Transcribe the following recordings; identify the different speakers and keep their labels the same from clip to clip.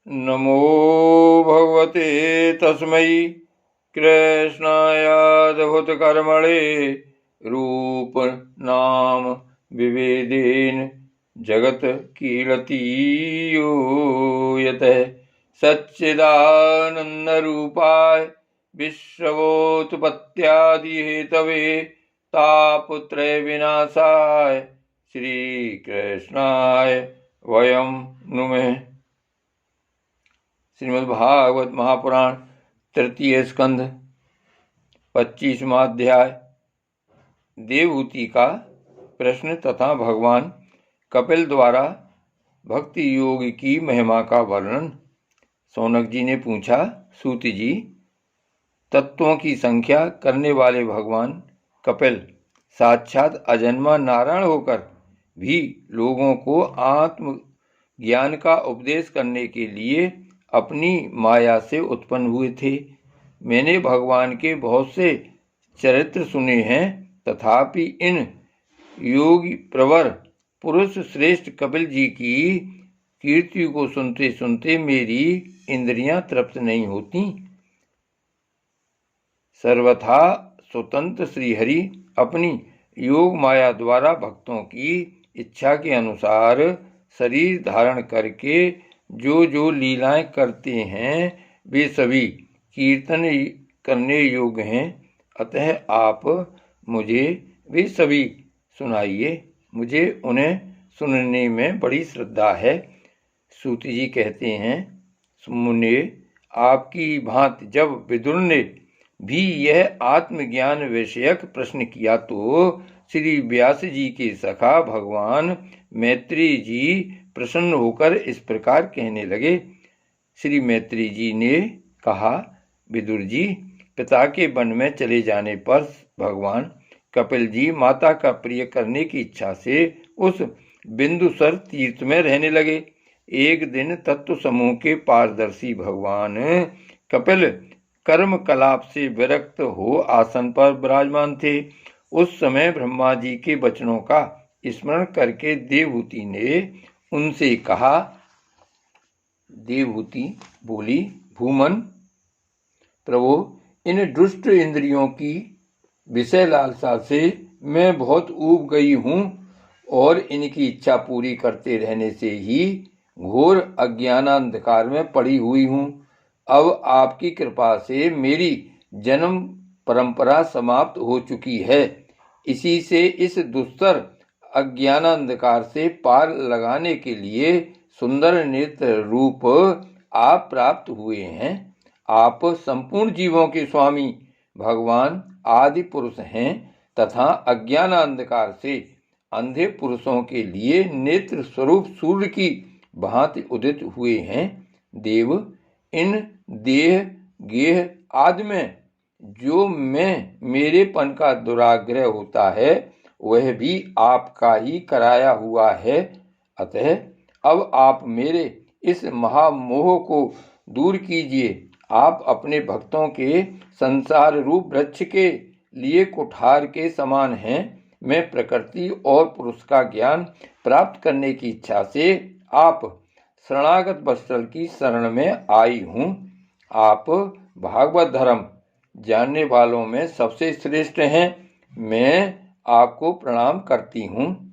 Speaker 1: नमो भगवते तस्मै कृष्णायाद्भुतकर्मणे रूप नाम विभेदेन जगत कीर्तियो यतः सच्चिदानन्दरूपाय विश्वोत्पत्त्यादिहेतवे तापत्रय विनाशाय श्रीकृष्णाय वयं नुमः। श्रीमद्भागवत महापुराण तृतीय स्कंध 25वां अध्याय देवहूति का प्रश्न तथा भगवान कपिल द्वारा भक्ति योग की महिमा का वर्णन। सौनक जी ने पूछा, सूत जी, तत्वों की संख्या करने वाले भगवान कपिल साक्षात अजन्मा नारायण होकर भी लोगों को आत्म ज्ञान का उपदेश करने के लिए अपनी माया से उत्पन्न हुए थे। मैंने भगवान के बहुत से चरित्र सुने हैं, तथापि इन योगी प्रवर पुरुष श्रेष्ठ कपिल जी की कीर्ति को सुनते सुनते मेरी इंद्रियां तृप्त नहीं होती। सर्वथा स्वतंत्र श्रीहरि अपनी योग माया द्वारा भक्तों की इच्छा के अनुसार शरीर धारण करके जो जो लीलाएं करते हैं वे सभी कीर्तन करने योग्य हैं। अतः आप मुझे वे सभी सुनाइए, मुझे उन्हें सुनने में बड़ी श्रद्धा है। सूत जी कहते हैं, मुने, आपकी भांति जब विदुर ने भी यह आत्मज्ञान विषयक प्रश्न किया तो श्री व्यास जी के सखा भगवान मैत्री जी प्रसन्न होकर इस प्रकार कहने लगे। श्री मैत्री जी ने कहा, विदुर जी, पिता के वन में चले जाने पर भगवान कपिल जी माता का प्रिय करने की इच्छा से उस बिंदुसर तीर्थ में रहने लगे। एक दिन तत्व समूह के पारदर्शी भगवान कपिल कर्म कलाप से विरक्त हो आसन पर विराजमान थे। उस समय ब्रह्मा जी के वचनों का स्मरण करके देवहूति ने उनसे कहा। देवहूति बोली, भूमन प्रभु, इन दुष्ट इंद्रियों की विषय लालसा से मैं बहुत ऊब गई हूँ और इनकी इच्छा पूरी करते रहने से ही घोर अज्ञानांधकार में पड़ी हुई हूँ। अब आपकी कृपा से मेरी जन्म परंपरा समाप्त हो चुकी है। इसी से इस दुस्तर अज्ञानांधकार से पार लगाने के लिए सुंदर नेत्र रूप आप प्राप्त हुए हैं। आप संपूर्ण जीवों के स्वामी भगवान आदि पुरुष हैं तथा अज्ञानांधकार से अंधे पुरुषों के लिए नेत्र स्वरूप सूर्य की भांति उदित हुए हैं। देव, इन देह गेह आदि में जो मेरेपन का दुराग्रह होता है वह भी आपका ही कराया हुआ है। अतः अब आप मेरे इस महामोह को दूर कीजिए। आप अपने भक्तों के संसार रूप वृक्ष के लिए कुठार के समान हैं। मैं प्रकृति और पुरुष का ज्ञान प्राप्त करने की इच्छा से आप शरणागत वत्सल की शरण में आई हूँ। आप भागवत धर्म जानने वालों में सबसे श्रेष्ठ हैं। मैं आपको प्रणाम करती हूँ।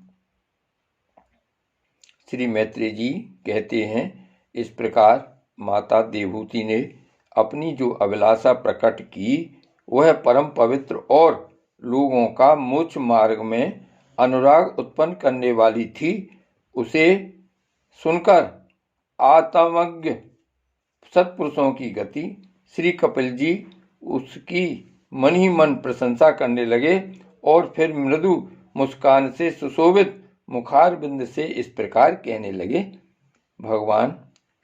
Speaker 1: श्री मैत्री जी कहते हैं, इस प्रकार माता देवहूति ने अपनी जो अभिलाषा प्रकट की वह परम पवित्र और लोगों का मोक्ष मार्ग में अनुराग उत्पन्न करने वाली थी। उसे सुनकर आत्मज्ञ सत्पुरुषों की गति श्री कपिल जी उसकी मन ही मन प्रशंसा करने लगे और फिर मृदु मुस्कान से सुशोभित मुखार बिंद से इस प्रकार कहने लगे। भगवान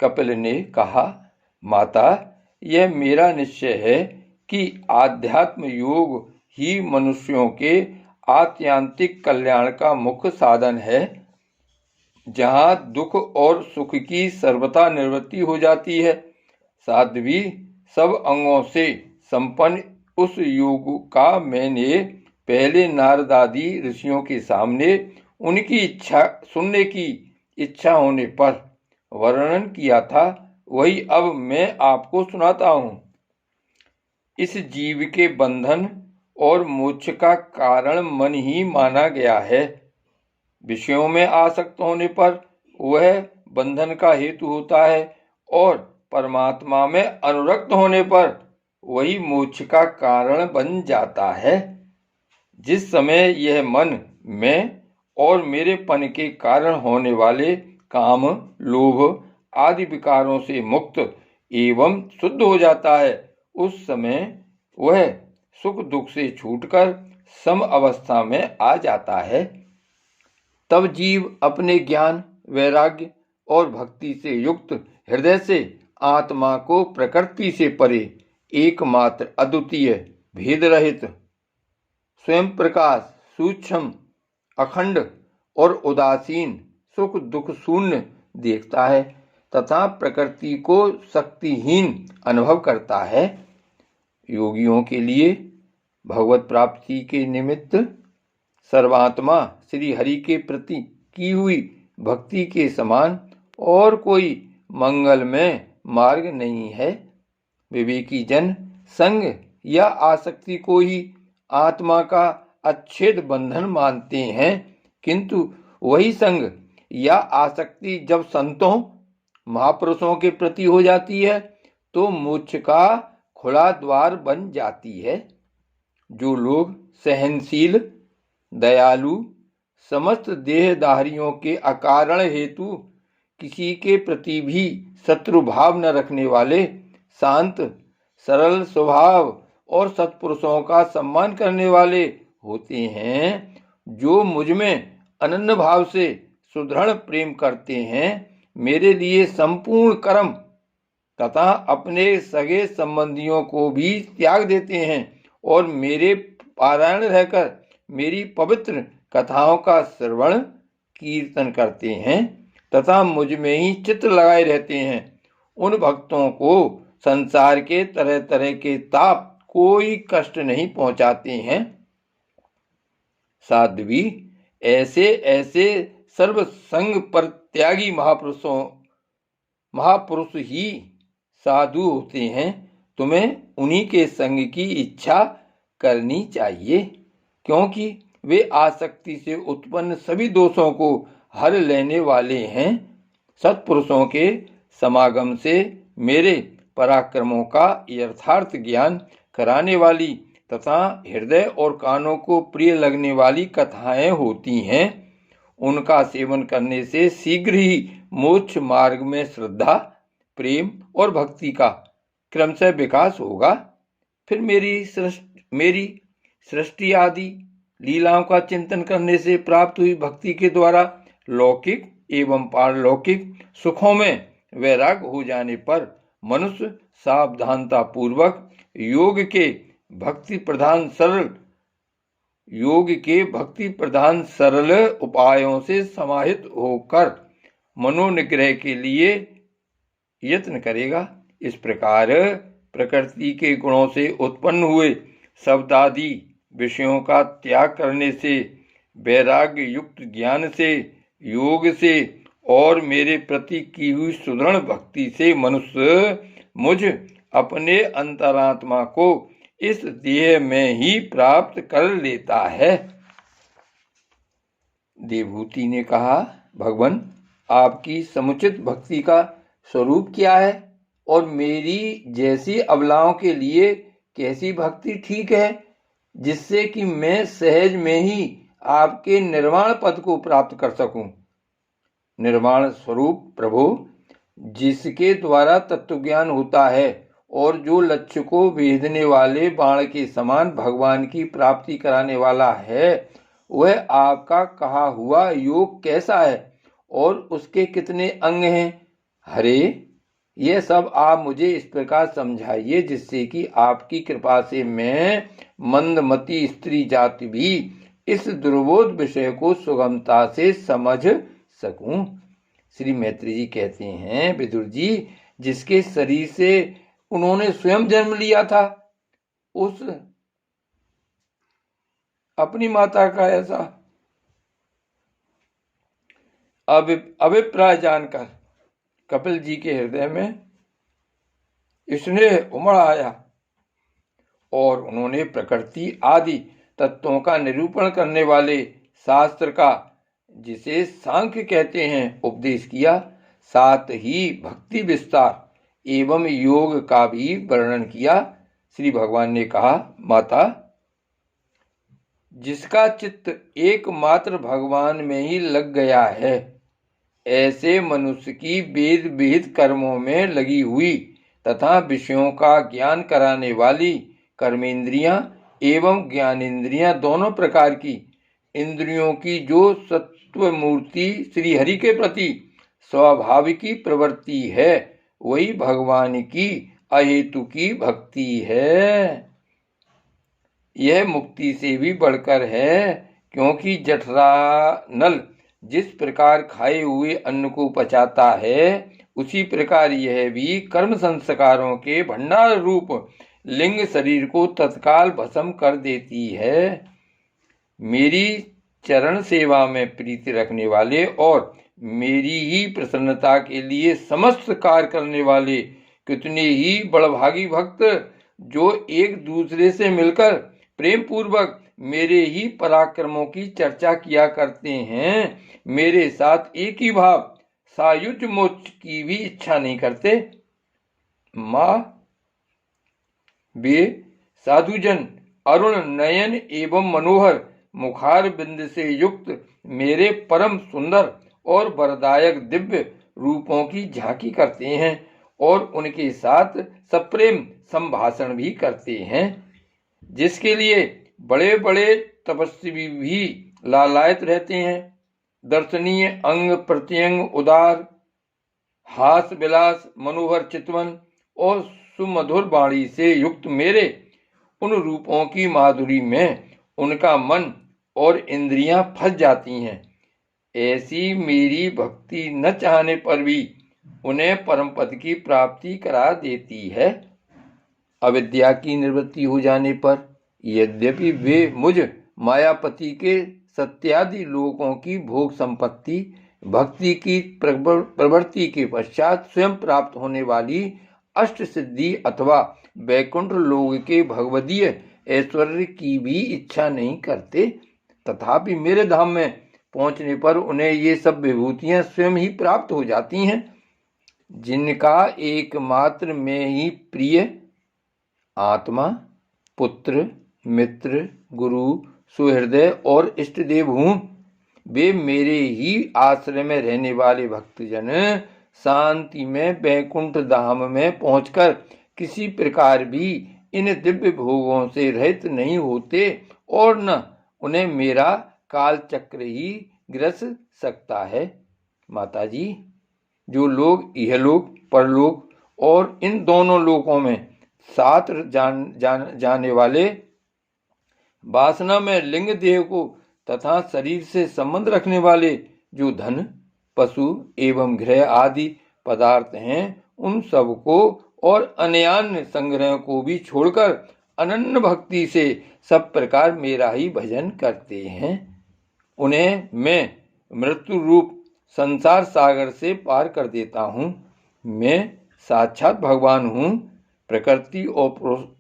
Speaker 1: कपिल ने कहा, माता, यह मेरा निश्चय है कि आध्यात्म योग ही मनुष्यों के आत्यांतिक कल्याण का मुख्य साधन है। जहाँ दुख और सुख की सर्वथा निवृत्ति हो जाती है, साध्वी सब अंगों से संपन्न उस योग का मैंने पहले नारद आदि ऋषियों के सामने उनकी इच्छा सुनने की इच्छा होने पर वर्णन किया था। वही अब मैं आपको सुनाता हूं। इस जीव के बंधन और मोक्ष का कारण मन ही माना गया है। विषयों में आसक्त होने पर वह बंधन का हेतु होता है और परमात्मा में अनुरक्त होने पर वही मोक्ष का कारण बन जाता है। जिस समय यह मन में और मेरेपन के कारण होने वाले काम, लोभ आदि विकारों से मुक्त एवं शुद्ध हो जाता है, उस समय वह सुख दुख से छूटकर सम अवस्था में आ जाता है। तब जीव अपने ज्ञान, वैराग्य और भक्ति से युक्त हृदय से आत्मा को प्रकृति से परे, एकमात्र, अद्वितीय, भेद रहित, स्वयं प्रकाश, सूक्ष्म, अखंड और उदासीन, सुख दुख शून्य देखता है तथा प्रकृति को शक्तिहीन अनुभव करता है। योगियों के लिए भगवत प्राप्ति के निमित्त सर्वात्मा श्री हरि के प्रति की हुई भक्ति के समान और कोई मंगलमय मार्ग नहीं है। विवेकी जन संग या आसक्ति को ही आत्मा का अच्छेद बंधन मानते हैं, किंतु वही संग या आसक्ति जब संतों, महापुरुषों के प्रति हो जाती है तो मोक्ष का खुला द्वार बन जाती है। जो लोग सहनशील, दयालु, समस्त देहधारियों के अकारण हेतु किसी के प्रति भी शत्रु भाव न रखने वाले, शांत, सरल स्वभाव और सत्पुरुषों का सम्मान करने वाले होते हैं, जो मुझ में अनन्य भाव से सुदृढ़ प्रेम करते हैं, मेरे लिए संपूर्ण कर्म तथा अपने सगे संबंधियों को भी त्याग देते हैं और मेरे पारायण रहकर मेरी पवित्र कथाओं का श्रवण कीर्तन करते हैं तथा मुझ में ही चित्त लगाए रहते हैं, उन भक्तों को संसार के तरह तरह के ताप कोई कष्ट नहीं पहुंचाते हैं। साध्वी, ऐसे ऐसे सर्व संग पर त्यागी महापुरुष ही साधु होते हैं। तुम्हें उन्हीं के संग की इच्छा करनी चाहिए, क्योंकि वे आसक्ति से उत्पन्न सभी दोषों को हर लेने वाले हैं। सत्पुरुषों के समागम से मेरे पराक्रमों का यथार्थ ज्ञान कराने वाली तथा हृदय और कानों को प्रिय लगने वाली कथाएं होती हैं। उनका सेवन करने से शीघ्र ही मोक्ष मार्ग में श्रद्धा, प्रेम और भक्ति का क्रमशः विकास होगा। फिर मेरी सृष्टि आदि लीलाओं का चिंतन करने से प्राप्त हुई भक्ति के द्वारा लौकिक एवं पारलौकिक सुखों में वैराग हो जाने पर मनुष्य सावधानता पूर्वक योग के भक्ति प्रधान सरल उपायों से समाहित होकर मनोनिग्रह के लिए यत्न करेगा। इस प्रकार प्रकृति के गुणों से उत्पन्न हुए शब्दादि विषयों का त्याग करने से, वैराग्य युक्त ज्ञान से, योग से और मेरे प्रति की हुई सुदृढ़ भक्ति से मनुष्य मुझ अपने अंतरात्मा को इस देह में ही प्राप्त कर लेता है। देवहूति ने कहा, भगवान, आपकी समुचित भक्ति का स्वरूप क्या है और मेरी जैसी अबलाओं के लिए कैसी भक्ति ठीक है, जिससे कि मैं सहज में ही आपके निर्वाण पद को प्राप्त कर सकूं। निर्वाण स्वरूप प्रभु, जिसके द्वारा तत्वज्ञान होता है और जो लक्ष्य को भेदने वाले बाण के समान भगवान की प्राप्ति कराने वाला है, वह आपका कहा हुआ योग कैसा है और उसके कितने अंग हैं? हरे, यह सब आप मुझे इस प्रकार समझाइए जिससे कि आपकी कृपा से मैं मंदमती स्त्री जाति भी इस दुर्बोध विषय को सुगमता से समझ सकूं। श्री मैत्री जी कहते हैं, विदुर जी, जिसके शरीर से उन्होंने स्वयं जन्म लिया था, उस अपनी माता का ऐसा अभिप्राय जानकर कपिल जी के हृदय में स्नेह उमड़ आया और उन्होंने प्रकृति आदि तत्वों का निरूपण करने वाले शास्त्र का, जिसे सांख्य कहते हैं, उपदेश किया। साथ ही भक्ति विस्तार एवं योग का भी वर्णन किया। श्री भगवान ने कहा, माता, जिसका चित्त एकमात्र भगवान में ही लग गया है, ऐसे मनुष्य की वेद विहित कर्मों में लगी हुई तथा विषयों का ज्ञान कराने वाली कर्मेंद्रियां एवं ज्ञानेंद्रियां दोनों प्रकार की इंद्रियों की जो सत्व मूर्ति श्री हरि के प्रति स्वाभाविकी प्रवृत्ति है, वही भगवान की अहेतु की भक्ति है। यह मुक्ति से भी बढ़कर है, क्योंकि जठरानल जिस प्रकार खाए हुए अन्न को पचाता है, उसी प्रकार यह भी कर्म संस्कारों के भंडार रूप लिंग शरीर को तत्काल भस्म कर देती है। मेरी चरण सेवा में प्रीति रखने वाले और मेरी ही प्रसन्नता के लिए समस्त कार्य करने वाले कितने ही बड़भागी भक्त, जो एक दूसरे से मिलकर प्रेम पूर्वक मेरे ही पराक्रमों की चर्चा किया करते हैं, मेरे साथ एक ही भाव सायुज मोक्ष की भी इच्छा नहीं करते। माँ, वे साधुजन अरुण नयन एवं मनोहर मुखार बिंद से युक्त मेरे परम सुंदर और वरदायक दिव्य रूपों की झांकी करते हैं और उनके साथ सप्रेम संभाषण भी करते हैं, जिसके लिए बड़े बड़े तपस्वी भी लालायित रहते हैं। दर्शनीय अंग प्रत्यंग उदार हास विलास मनोहर चितवन और सुमधुर वाणी से युक्त मेरे उन रूपों की माधुरी में उनका मन और इंद्रियां फंस जाती हैं। ऐसी मेरी भक्ति न चाहने पर भी उन्हें परम पद की प्राप्ति करा देती है। अविद्या की निवृत्ति हो जाने पर यद्यपि वे मुझ मायापति के सत्यादि लोकों की भोग संपत्ति भक्ति की प्रवृत्ति के पश्चात स्वयं प्राप्त होने वाली अष्ट सिद्धि अथवा वैकुंठ लोक के भगवदीय ऐश्वर्य की भी इच्छा नहीं करते, तथापि मेरे धाम में पहुंचने पर उन्हें ये सब विभूतियां स्वयं ही प्राप्त हो जाती हैं, जिनका एकमात्र मैं ही प्रिय आत्मा, पुत्र, मित्र, गुरु, सुहृदय और इष्ट देव हूँ। वे मेरे ही आश्रय में रहने वाले भक्तजन शांति में वैकुंठ धाम में पहुंचकर किसी प्रकार भी इन दिव्य भोगों से रहित नहीं होते और न उन्हें मेरा काल चक्र ही ग्रस सकता है। माता जी, जो लोग इहलोक परलोक और इन दोनों लोकों में साथ जाने वाले वासना में लिंग देह को तथा शरीर से संबंध रखने वाले जो धन पशु एवं गृह आदि पदार्थ हैं, उन सब को और अन्यान्य संग्रह को भी छोड़कर अनन्य भक्ति से सब प्रकार मेरा ही भजन करते हैं। उन्हें मैं मृत्यु रूप संसार सागर से पार कर देता हूँ। मैं साक्षात भगवान हूँ, प्रकृति और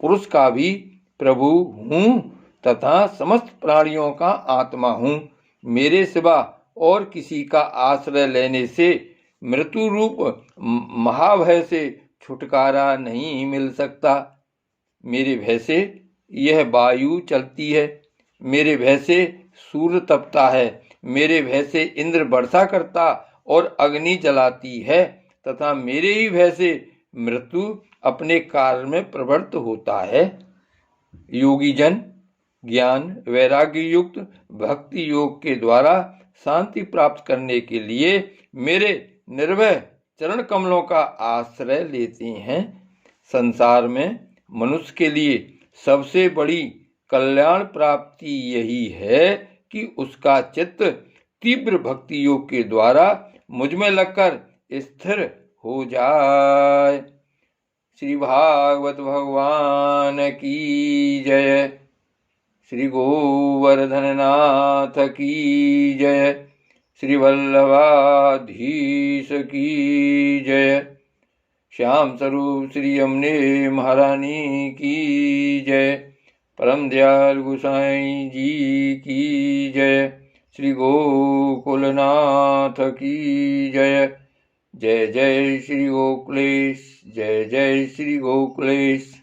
Speaker 1: पुरुष का भी प्रभु हूँ तथा समस्त प्राणियों का आत्मा हूँ। मेरे सिवा और किसी का आश्रय लेने से मृत्यु रूप महाभय से छुटकारा नहीं मिल सकता। मेरे भय से यह वायु चलती है, मेरे भय से सूर्य तपता है, मेरे भय से इंद्र वर्षा करता और अग्नि जलाती है तथा मेरे ही भय से मृत्यु अपने कार्य में प्रवृत्त होता है। योगी जन ज्ञान वैराग्य युक्त भक्ति योग के द्वारा शांति प्राप्त करने के लिए मेरे निर्भय चरण कमलों का आश्रय लेते हैं। संसार में मनुष्य के लिए सबसे बड़ी कल्याण प्राप्ति यही है कि उसका चित्त तीव्र भक्ति योग के द्वारा मुझ में लगकर स्थिर हो जाए। श्री भागवत भगवान की जय। श्री गोवर्धन नाथ की जय। श्री वल्लभाधीश की जय। श्याम स्वरूप श्री यमुने महारानी की जय। परम दयाल गोसाई जी की जय। श्री गोकुलनाथ की जय। जय जय श्री गोकुलेश, जय जय श्री गोकुलेश।